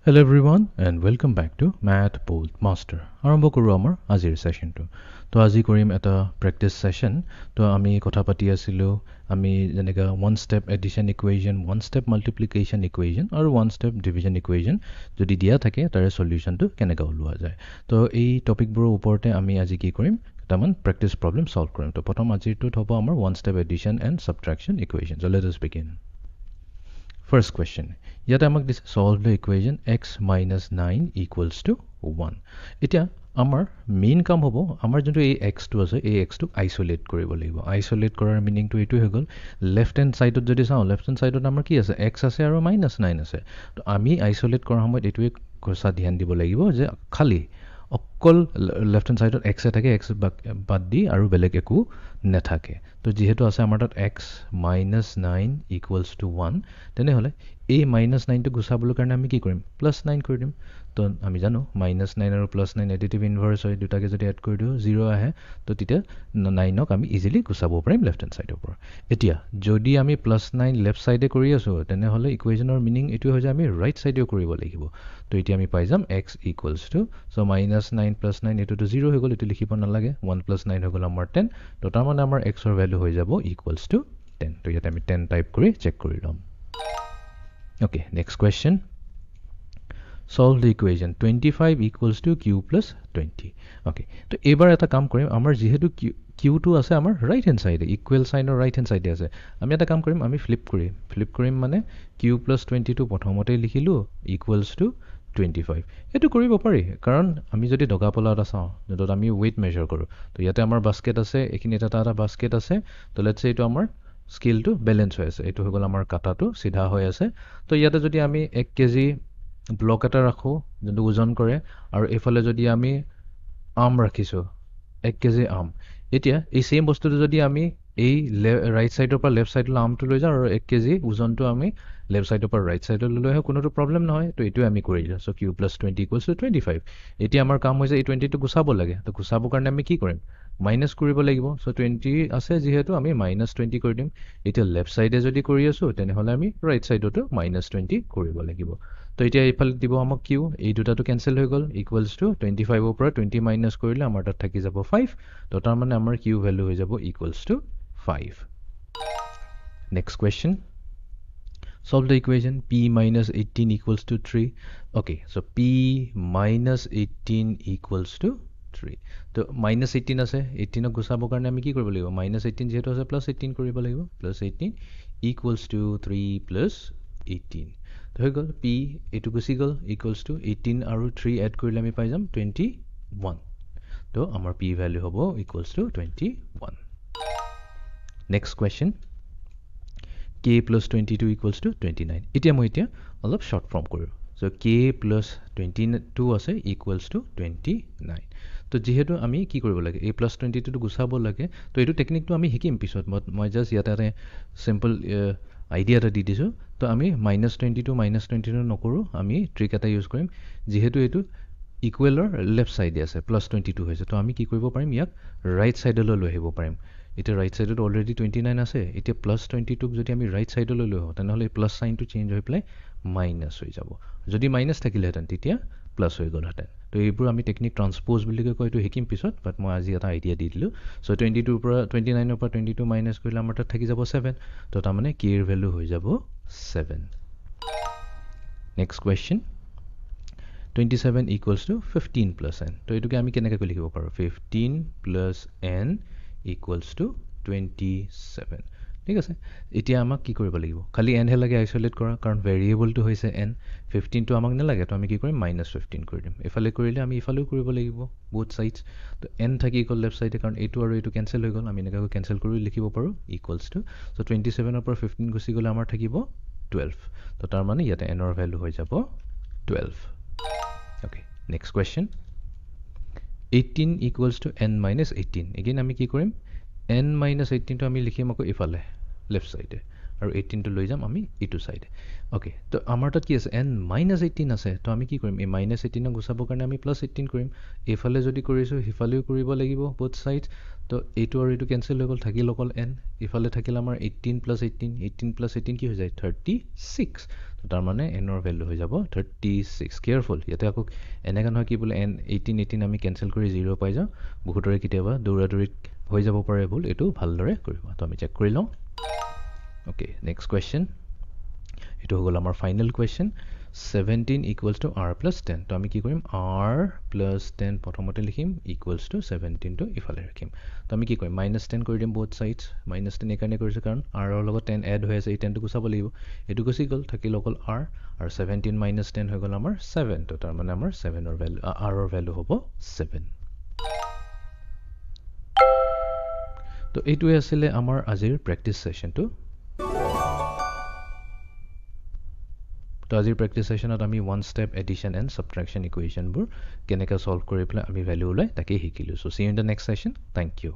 Hello everyone and welcome back to Math Bold Master. আৰম্ভ কৰো আমাৰ আজিৰ সেশনটো। তো আজি কৰিম এটা প্ৰেক্টিছ সেশন। তো আমি কথা পাতি আছিলো আমি যেনেকা one step addition equation, one step multiplication equation আৰু one step division equation যদি দিয়া থাকে তাৰে সলিউশনটো কেনেকৈ ওলোৱা যায়। তো এই টপিকবোৰৰ ওপৰতে আমি আজি কি কৰিম কেইটামান প্ৰেক্টিছ প্ৰবলেম সলভ কৰিম। তো প্ৰথম আজিৰটো হ'ব আমাৰ one step addition and subtraction equation. So let us begin. First question. Yata amak this solve the equation x minus 9 equals to 1. Itya amar main kam hobo amar jonto a x to ase a x to isolate koribo lagibo. Isolate korar meaning to etu hegol left hand side ot jodi sao left hand side ot amar ki ase x ase aru minus 9 ase. To ami isolate korar homoy etu kosa dhyan dibo lagibo je khali অকল left hand সাইডত x থাকে x বাদ দি আৰু বেলেগ একো নেথাকে। তো যেহেতু আছে আমাৰ তাত x minus 9 equals to 1 তেনেহলে এই minus 9 টো গুছাবলৈ কাৰণে আমি কি কৰিম plus 9 কৰি দিম। তো আমি জানো minus 9 আৰু plus 9 এডিটিভ ইনভাৰ্স হয়, দুটাকে যদি এড কৰি দিও 0 আহে। তো তেতিয়া 9ক আমি ইজিলি গুছাব পাৰিম লেফট হ্যান্ড সাইডৰ পৰা। এতিয়া যদি আমি plus 9 লেফট সাইডে কৰি আছো তেনেহলে ইকুৱেচনৰ মিনিং এটো হৈ যায় আমি ৰাইট সাইডেও কৰিব লাগিব। তো এতিয়া আমি পাই যাম x equals to so minus 9 plus 9 এটো তো 0 হৈ গল, এটো লিখিব নালাগে 1 plus 9 হৈ গল আমাৰ 10। তো তাৰ মানে আমাৰ x ৰ ভ্যালু হৈ যাব equals to 10। তো ইয়াতে আমি 10 টাইপ কৰি চেক কৰি লম। Okay, next question. Solve the equation 25 equals to q plus 20. Okay, তো এবাৰ এটা কাম কৰিম আমাৰ যেহেতু q টো আছে আমাৰ ৰাইট হ্যান্ড সাইডে ইকুয়াল সাইনৰ ৰাইট হ্যান্ড সাইডে আছে, আমি এটা কাম কৰিম আমি ফ্লিপ কৰিম মানে q plus 20 টো প্ৰথমতে লিখিলো equals to 25। এটো কৰিব পাৰি কাৰণ আমি যদি ডগাপলা এটা চাও যত আমি weight measure কৰো। তো ইয়াতে আমাৰ বাস্কেট আছে, এখিনি এটা বাস্কেট আছে। তো লেটস সে এটো আমাৰ স্কেলটো ব্যালেন্স হৈ আছে, এটো হৈ গল আমাৰ কাটাটো সিধা হৈ আছে। তো ইয়াতে যদি আমি 1 কেজি ব্লক এটা ৰাখো যোনটো ওজন কৰে আৰু এফালে যদি আমি আম ৰাখিছো 1 কেজি আম, এতিয়া এই সেম বস্তুটো যদি আমি এই রাইট সাইডৰ পৰা লেফট সাইডলৈ আমটো লৈ যাওঁ আৰু 1 কেজি ওজনটো আমি লেফট সাইডৰ পৰা ৰাইট সাইডলৈ লৈ আহো, কোনোটো প্ৰবলেম নহয়। তো এটো আমি কৰি দিও। So q plus 20 equals to 25। এতিয়া আমাৰ কাম হৈছে এই 20 টো গুছাব লাগে। তো গুছাবৰ কাৰণে আমি কি কৰিম মাইনাস কৰিব লাগিব। সো 20 আছে যেহেতু আমি minus 20 কৰি দিম। এতিয়া লেফট সাইডে যদি কৰি আছো তেনেহলে আমি ৰাইট সাইডতো minus 20 কৰিব লাগিব। তো এতিয়া এইফালে দিব আমাক q, এই দুটাটো ক্যান্সেল হৈ গল equals to 25 ৰ পৰা 20 মাইনাস কৰিলে আমাৰ তাত থাকি যাব 5। তো তাৰ মানে আমাৰ q ভ্যালু হৈ যাব equals to 5. Next question. Solve the equation p minus 18 equals to 3. Okay, so p minus 18 equals to 3. তো minus 18 আছে, 18 গুছাবৰ কাৰণে আমি কি কৰিব লাগিব minus 18 যেহেতু আছে plus 18 কৰিব লাগিব, plus 18 equals to 3 plus 18। তো হৈ গল p এটো গুছি গল equals to 18 আৰু 3 এড কৰিলে আমি পাই যাম 21। তো আমাৰ p ভ্যালু হ'ব equals to 21। Next question. k plus 22 equals to 29. এতিয়া মই এতিয়া অলপ শর্ট ফর্ম কৰো। সো k plus 22 আছে equals to 29। তো যেহেতু আমি কি কৰিব লাগে a plus 22 টো গুছাব লাগে। তো এটো টেকনিকটো আমি শিকিম পিছত, মই জাস্ট ইয়াতে সিম্পল আইডিয়া এটা দি দিছো। তো আমি -22 নকৰো, আমি ট্ৰিক এটা ইউজ কৰিম। যেহেতু এটো ইকুৱেলৰ লেফট সাইডে আছে প্লাস 22 হৈছে, তো আমি কি কৰিব পাৰিম ইয়াক ৰাইট সাইডলৈ লৈ আহিব পাৰিম। এতিয়া ৰাইট সাইডত অলৰেডি 29 আছে, এতিয়া প্লাস 22 যদি আমি ৰাইট সাইডলৈ লৈ আহো তেনেহলে প্লাস সাইনটো চেঞ্জ হৈ প্লাই মাইনাস হৈ যাব। যদি মাইনাস থাকিলেহেঁতেন তেতিয়া প্লাস হৈ গলহেঁতেন। তো এইবোৰ আমি টেকনিক ট্ৰান্সপোজ বুলি কয়, এইটো শিকিম পিছত, বাট মই আজি এটা আইডিয়া দি দিলো। সো 29 ৰ পৰা 22 মাইনাস কৰিলে আমাৰ তাত থাকি যাব 7। তো তাৰ মানে k এৰ ভ্যালু হৈ যাব 7। Next question 27 equals to 15 plus n. তো এটোকে আমি কেনেকৈ লিখিব পাৰো 15 plus n equals to 27। ঠিক আছে, এতিয়া আমাক কি কৰিব লাগিব খালি n হে লাগে আইসোলেট কৰা কাৰণ ভেৰিয়েবলটো হৈছে n। 15 টো আমাক নালাগে, তো আমি কি কৰিম -15 কৰি দিম। এফালে কৰিলে আমি ইফালেও কৰিব লাগিব both sides। তো n থাকি গল লেফট সাইডে কাৰণ এইটো আৰু এইটো ক্যান্সেল হৈ গল, আমি এনেকৈ ক্যান্সেল কৰি লিখিব পাৰো equals to so 27 ৰ পৰা 15 গুছি গলে আমাৰ থাকিব 12। তো তাৰ মানে ইয়াতে n ৰ ভ্যালু হৈ যাব 12। Okay, next question. 18 equals to n minus 18. Again, আমি কি কৰিম n minus 18 টো আমি লিখিম আকৌ ইফালে লেফট সাইডে আৰু 18টো লৈ যাম আমি ইটো চাইডে অ'কে তো আমাৰ তাত কি আছে n -18 আছে তো আমি কি কৰিম এই -18 গুচাবৰ কাৰণে আমি +18 কৰিম এইফালে যদি কৰিছোঁ সিফালেও কৰিব লাগিব বোথ ছাইডছ তো এইটো আৰু এইটো কেঞ্চেল হৈ গ'ল থাকিল অকল n ইফালে থাকিল আমাৰ 18 + 18 + 18 কি হৈ যায় 36 তো তাৰমানে nৰ ভেলু হৈ যাব 36 কেয়াৰফুল ইয়াতে আকৌ এনেকৈ নহয় কি বোলে n 18 আমি কেঞ্চেল কৰি 0 পাই যাওঁ বহুতৰে কেতিয়াবা দৌৰাদৌৰিত হৈ যাব পাৰে ভুল এইটো ভালদৰে কৰিব তো আমি চেক কৰি লওঁ অ'কে নেক্সট কুৱেশ্যন এইটো হৈ গ'ল আমাৰ ফাইনেল কুৱেশ্যন 17 = r + 10 তো আমি কি কৰিম r + 10 প্ৰথমতে লিখিম = 17টো ইফালে ৰাখিম তো আমি কি কৰিম -10 কৰি দিম বোথ ছাইডছ -10 এইকাৰণে কৰিছোঁ কাৰণ r ৰ লগত 10 এড হৈ আছে এই 10টো গুচাব লাগিব এইটো গুচি গ'ল থাকিল অকল r আৰু 17 - 10 হৈ গ'ল আমাৰ 7 তো তাৰমানে আমাৰ 7ৰ ভেলু r ৰ ভেলু হ'ব 7 তো এইটোৱে আছিলে আমাৰ আজিৰ প্ৰেক্টিছ ছেশ্যনটো তো আজিৰ প্ৰেক্টিছ ছেশ্যনত আমি one step addition and subtraction ইকুৱেশ্যনবোৰ কেনেকৈ ছল্ভ কৰি পেলাই আমি ভেলু ওলাই তাকেই শিকিলোঁ so' see in the next session thank U